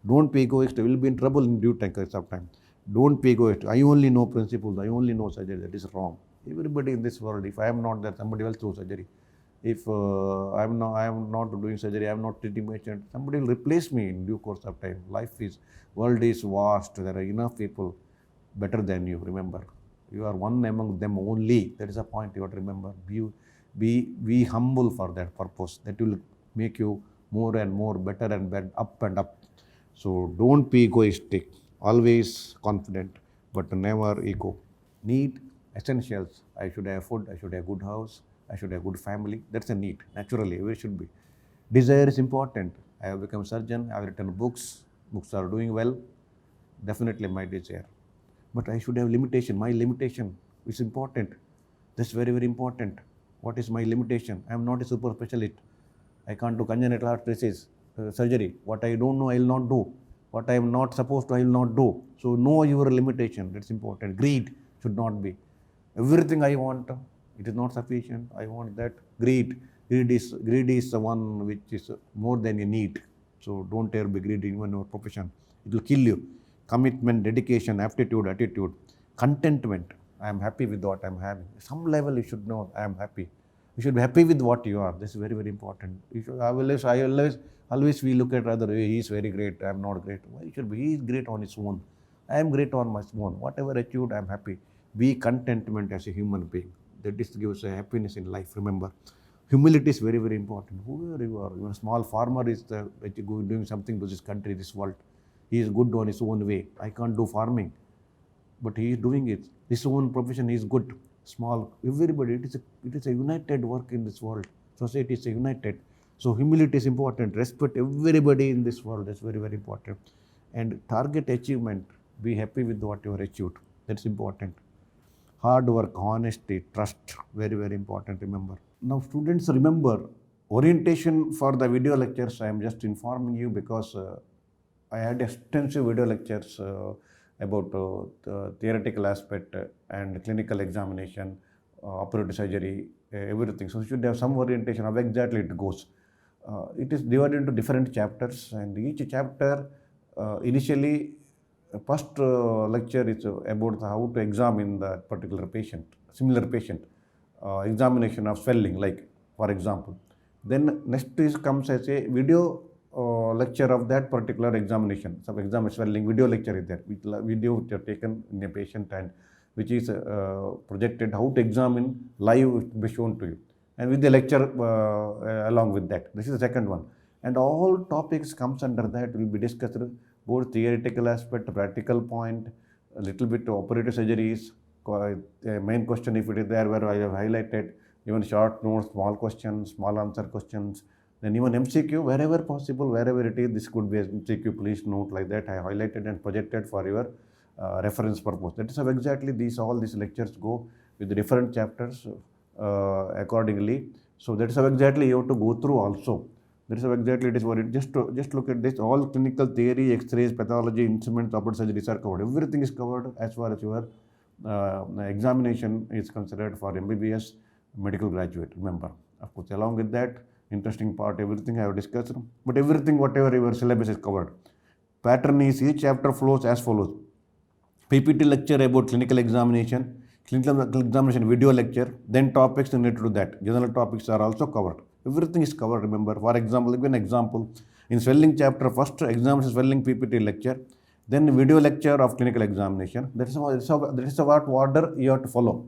Don't be egoist. You will be in trouble in due time. Don't be egoist. I only know principles. I only know surgery. That is wrong. Everybody in this world, if I am not there, somebody else do surgery. If I am not doing surgery, I am not treating patient, somebody will replace me in due course of time. World is vast. There are enough people better than you, remember. You are one among them only. That is a point you have to remember. Be humble for that purpose. That will make you more and more better and better, up and up. So don't be egoistic. Always confident, but never ego. Need essentials. I should have food. I should have good house. I should have good family. That's a need. Naturally, everyone should be. Desire is important. I have become a surgeon. I have written books. Books are doing well. Definitely my desire. But I should have limitation. My limitation is important. That's very, very important. What is my limitation? I am not a super specialist. I can't do congenital heart disease surgery. What I don't know, I will not do. What I am not supposed to, I will not do. So know your limitation. That's important. Greed. Should not be. Everything I want, it is not sufficient. I want that. Greed. Greed is the one which is more than you need. So don't ever be greedy even in your profession. It will kill you. Commitment, dedication, aptitude, attitude, contentment. I am happy with what I am having. Some level you should know I am happy. You should be happy with what you are. This is very, very important. You should, always we look at other, he is very great, I am not great. Why you should be? He is great on his own. I am great on my own. Whatever achieved, I am happy. Be contentment as a human being. That is gives a happiness in life. Remember, humility is very, very important. Whoever you are, even a small farmer is doing something to this country, this world. He is good on his own way. I can't do farming, but he is doing it. His own profession is good. Small, everybody. It is a united work in this world. Society is united. So humility is important. Respect everybody in this world. That's very, very important. And target achievement. Be happy with what you have achieved. That's important. Hard work, honesty, trust. Very, very important. Remember. Now, students, remember orientation for the video lectures. I am just informing you because I had extensive video lectures about the theoretical aspect and clinical examination, operative surgery, everything. So you should have some orientation of exactly it goes. It is divided into different chapters, and each chapter initially, first lecture is about how to examine the particular patient, similar patient, examination of swelling, like for example. Then next comes as a video lecture of that particular examination. Some exam swelling video lecture is there. Video which are taken in a patient and which is projected how to examine live will be shown to you. And with the lecture along with that. This is the second one. And all topics comes under that will be discussed, both theoretical aspect, practical point, a little bit operative surgeries, main question if it is there where I have highlighted, even short notes, small questions, small answer questions, then even MCQ, wherever possible, wherever it is, this could be MCQ, please note like that. I highlighted and projected for your reference purpose. That is how exactly all these lectures go with the different chapters accordingly. So that is how exactly you have to go through also. That is how exactly it is what it. Just look at this. All clinical theory, X-rays, pathology, instruments, operative surgeries are covered. Everything is covered as far as your examination is considered for MBBS medical graduate. Remember, of course, along with that, interesting part, everything I have discussed, but everything, whatever your syllabus is covered. Pattern is each chapter flows as follows. PPT lecture about clinical examination, clinical examination video lecture, then topics related to that. General topics are also covered. Everything is covered, remember. For example, give an example. In swelling chapter, first examination swelling PPT lecture, then video lecture of clinical examination. That is what order you have to follow.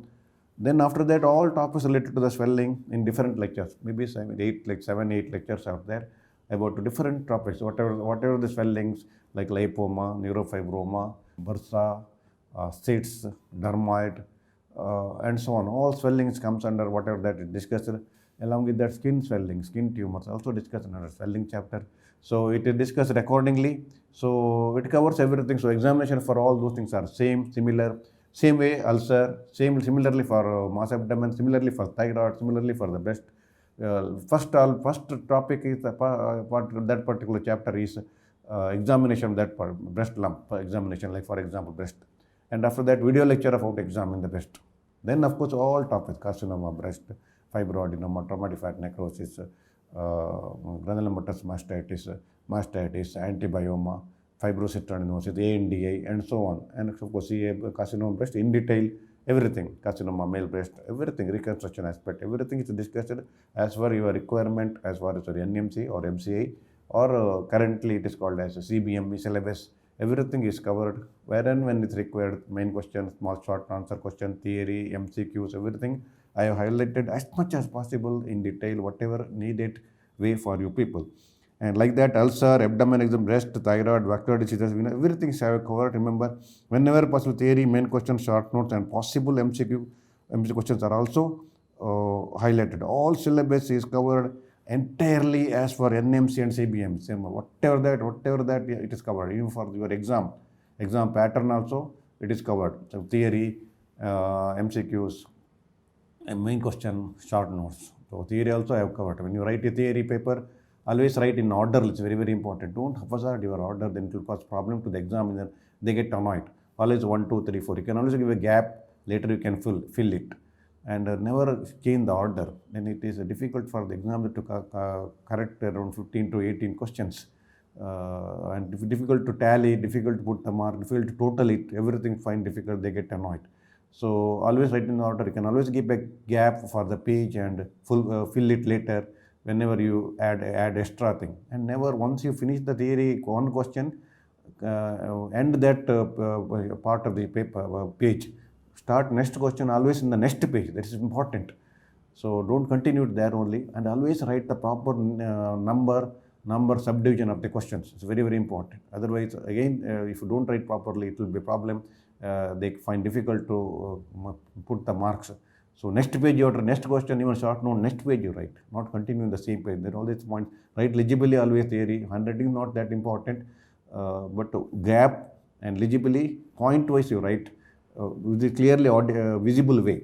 Then after that, all topics related to the swelling in different lectures, maybe 7, 8 lectures out there about different topics, whatever the swellings like lipoma, neurofibroma, bursa, cysts, dermoid, and so on. All swellings comes under whatever that is discussed. Along with that, skin swelling, skin tumors also discussed under swelling chapter. So it is discussed accordingly. So it covers everything. So examination for all those things are similar. Same way, ulcer, similarly for mass abdomen, similarly for thyroid, similarly for the breast. First topic is that particular chapter is examination of that part, breast lump examination, like for example breast. And after that, video lecture of how to examine the breast. Then of course all topics, carcinoma, breast, fibroadenoma, traumatic fat necrosis, granulomatous mastitis, antibioma, fibrocystinosis, ANDA, and so on. And of course, carcinoma breast in detail, everything, carcinoma male breast, everything, reconstruction aspect, everything is discussed as per your requirement, as far as your NMC or MCA, or currently it is called as a CBME syllabus. Everything is covered, wherein when it's required, main question, small short answer question, theory, MCQs, everything. I have highlighted as much as possible in detail, whatever needed way for you people. And like that, ulcer, abdomen exam, breast, thyroid, vascular diseases, everything is covered. Remember, whenever possible, theory, main question, short notes, and possible MCQ questions are also highlighted. All syllabus is covered entirely as for NMC and CBMC. Whatever that, it is covered. Even for your exam pattern also, it is covered. So theory, MCQs, and main question, short notes. So theory also I have covered. When you write a theory paper, always write in order. It's very, very important. Don't haphazard your order, then it will cause problem to the examiner. They get annoyed. Always 1, 2, 3, 4. You can always give a gap later you can fill it. And never change the order. Then it is difficult for the examiner to correct around 15 to 18 questions. And difficult to tally, difficult to put the mark, difficult to total it, everything fine, difficult, they get annoyed. So always write in the order. You can always keep a gap for the page and fill it later whenever you add extra thing. And never, once you finish the theory, one question, end that part of the paper page. Start next question always in the next page. That is important. So don't continue it there only, and always write the proper number subdivision of the questions. It's very, very important. Otherwise, again, if you don't write properly, it will be a problem. They find difficult to put the marks. So next page you have next question, even short note, next page you write, not continue in the same page. There are all these points. Write legibly always theory. Handwriting is not that important, but gap and legibly, point wise you write with a clearly visible way.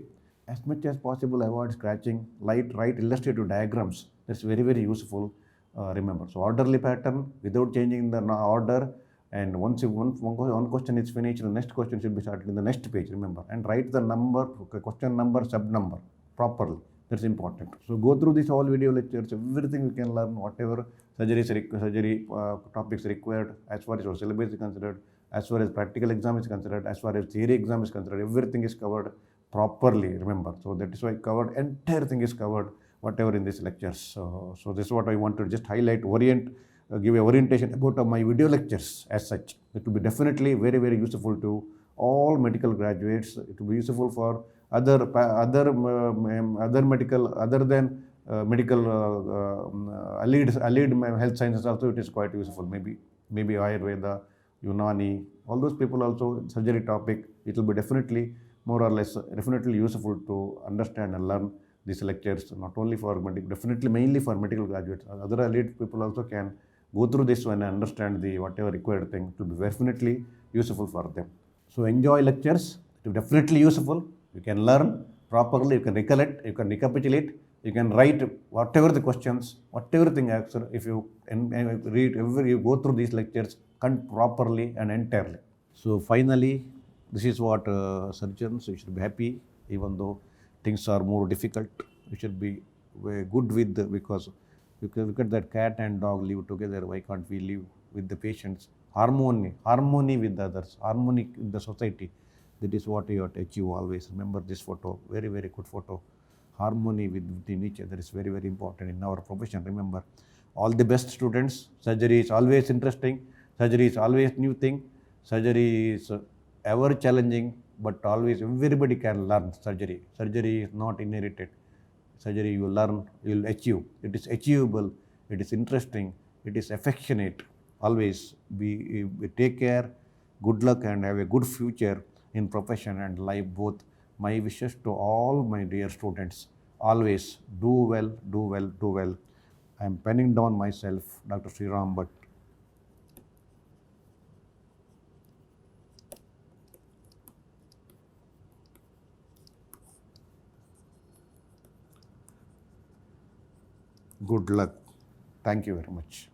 As much as possible, avoid scratching. Write illustrative diagrams. That's very, very useful. Remember, so orderly pattern without changing the order. And once one question is finished, the next question should be started in the next page. Remember, and write the number, question number, sub number properly. That's important. So go through this all video lectures. Everything you can learn, whatever surgery topics required, as far as your syllabus is considered, as far as practical exam is considered, as far as theory exam is considered, everything is covered properly. Remember, so that is why covered, entire thing is covered, whatever in these lectures. So this is what I want to just highlight, give a orientation about my video lectures as such. It will be definitely very, very useful to all medical graduates. It will be useful for other medical, other than medical allied health sciences also. It is quite useful. Maybe Ayurveda, Unani, all those people also, surgery topic. It will be definitely more or less definitely useful to understand and learn these lectures, not only for medical, definitely mainly for medical graduates. Other elite people also can go through this one and understand the whatever required thing. It will be definitely useful for them. So enjoy lectures. It will be definitely useful. You can learn properly, you can recollect, you can recapitulate, you can write whatever the questions, whatever thing answer. If you read, you go through these lectures properly and entirely. So finally, this is what surgeons, you should be happy, even though things are more difficult. You should be good with because you can look at that cat and dog live together. Why can't we live with the patients? Harmony with others, harmony in the society. That is what you have to achieve always. Remember this photo, very, very good photo. Harmony within each other is very, very important in our profession. Remember, all the best students. Surgery is always interesting. Surgery is always new thing. Surgery is ever challenging, but always everybody can learn surgery. Surgery is not inherited. Surgery you learn, you will achieve. It is achievable. It is interesting. It is affectionate. Always be take care. Good luck and have a good future in profession and life both. My wishes to all my dear students. Always do well, do well, do well. I am penning down myself, Dr. Sriram Bhat. Good luck. Thank you very much.